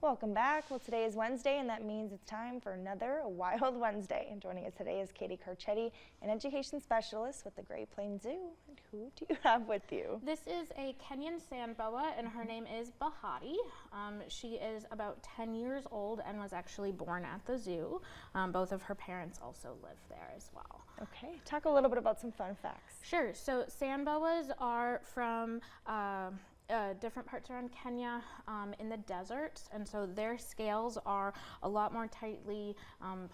Welcome back. Well, today is Wednesday, and that means it's time for another Wild Wednesday. And joining us today is Katie Carcetti, an education specialist with the Great Plains Zoo. And who do you have with you? This is a Kenyan sand boa, and her name is Bahati. She is about 10 years old and was actually born at the zoo. Both of her parents also live there as well. Okay, talk a little bit about some fun facts. Sure. So sand boas are from different parts around Kenya in the deserts, and so their scales are a lot more tightly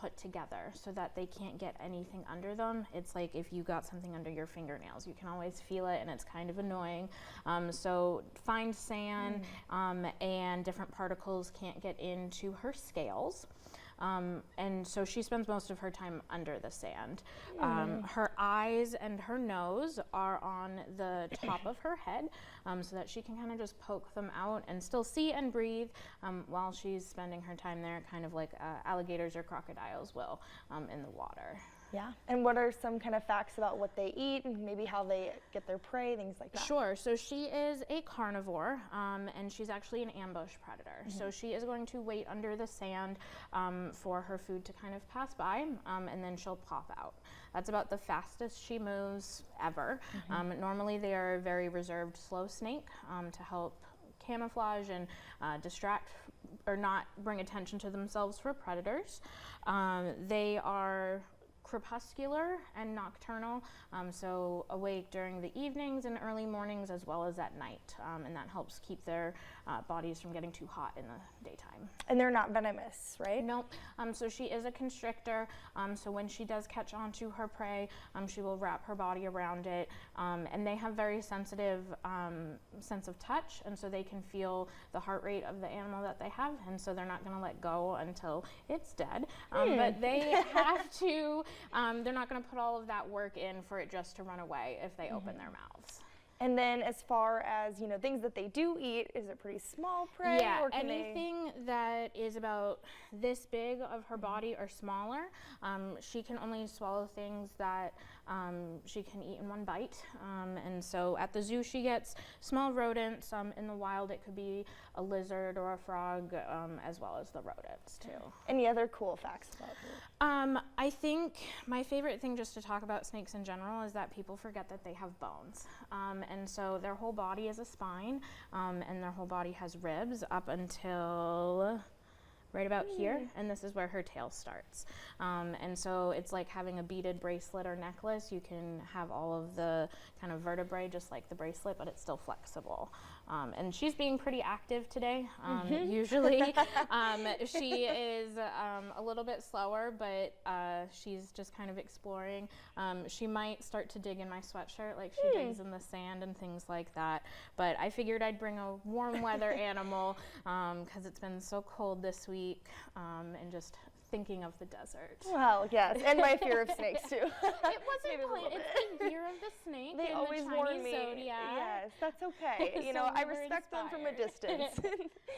put together so that they can't get anything under them. It's like if you got something under your fingernails, you can always feel it, and it's kind of annoying. So fine sand and different particles can't get into her scales. And so she spends most of her time under the sand. Her eyes and her nose are on the top of her head, so that she can kind of just poke them out and still see and breathe while she's spending her time there, kind of like alligators or crocodiles will in the water. Yeah. And what are some kind of facts about what they eat and maybe how they get their prey, things like that? Sure. So she is a carnivore, and she's actually an ambush predator. So she is going to wait under the sand for her food to kind of pass by, and then she'll pop out. That's about the fastest she moves ever. Normally they are a very reserved slow snake to help camouflage and distract or not bring attention to themselves for predators. They are crepuscular and nocturnal, so awake during the evenings and early mornings as well as at night, and that helps keep their bodies from getting too hot in the daytime. And they're not venomous, right? Nope. So she is a constrictor, so when she does catch onto her prey, she will wrap her body around it, and they have very sensitive sense of touch, and so they can feel the heart rate of the animal that they have, and so they're not going to let go until it's dead. But they have to they're not going to put all of that work in for it just to run away if they open their mouths. And then as far as, you know, things that they do eat, is it pretty small prey? Yeah, or can anything that is about this big of her body or smaller. She can only swallow things that she can eat in one bite. And so at the zoo she gets small rodents. In the wild it could be a lizard or a frog, as well as the rodents too. Any other cool facts about her? I think my favorite thing just to talk about snakes in general is that people forget that they have bones. And so their whole body is a spine, and their whole body has ribs up until right about here, and this is where her tail starts. And so it's like having a beaded bracelet or necklace. You can have all of the kind of vertebrae just like the bracelet, but it's still flexible. And she's being pretty active today. Usually she is a little bit slower, but she's just kind of exploring. She might start to dig in my sweatshirt like she digs in the sand and things like that. But I figured I'd bring a warm weather animal because it's been so cold this week, and just thinking of the desert. Well, yes, and my fear of snakes too. It wasn't planned. It's the year of the snake. They always the warn me. Zodiac. Yes, that's okay. You know, So I we were respect them from a distance,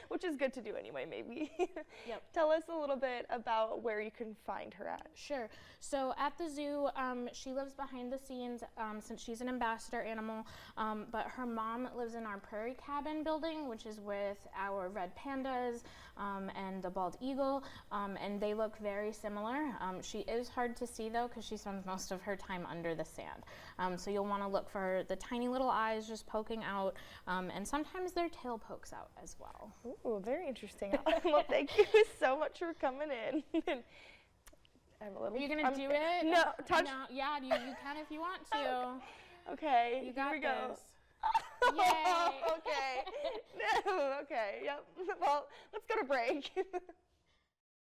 which is good to do anyway, maybe. Yep. Tell us a little bit about where you can find her at. Sure. So at the zoo, she lives behind the scenes since she's an ambassador animal, but her mom lives in our prairie cabin building, which is with our red pandas and the bald eagle, and they look very similar. She is hard to see though because she spends most of her time under the sand. So you'll want to look for the tiny little eyes just poking out, and sometimes their tail pokes out as well. Ooh, very interesting. Well, thank you so much for coming in. I'm a little. Are you gonna do it? No, touch. No, yeah, you can if you want to. Okay, You got here we go. this. Yay. Okay. Okay. Yep. Well, let's go to break.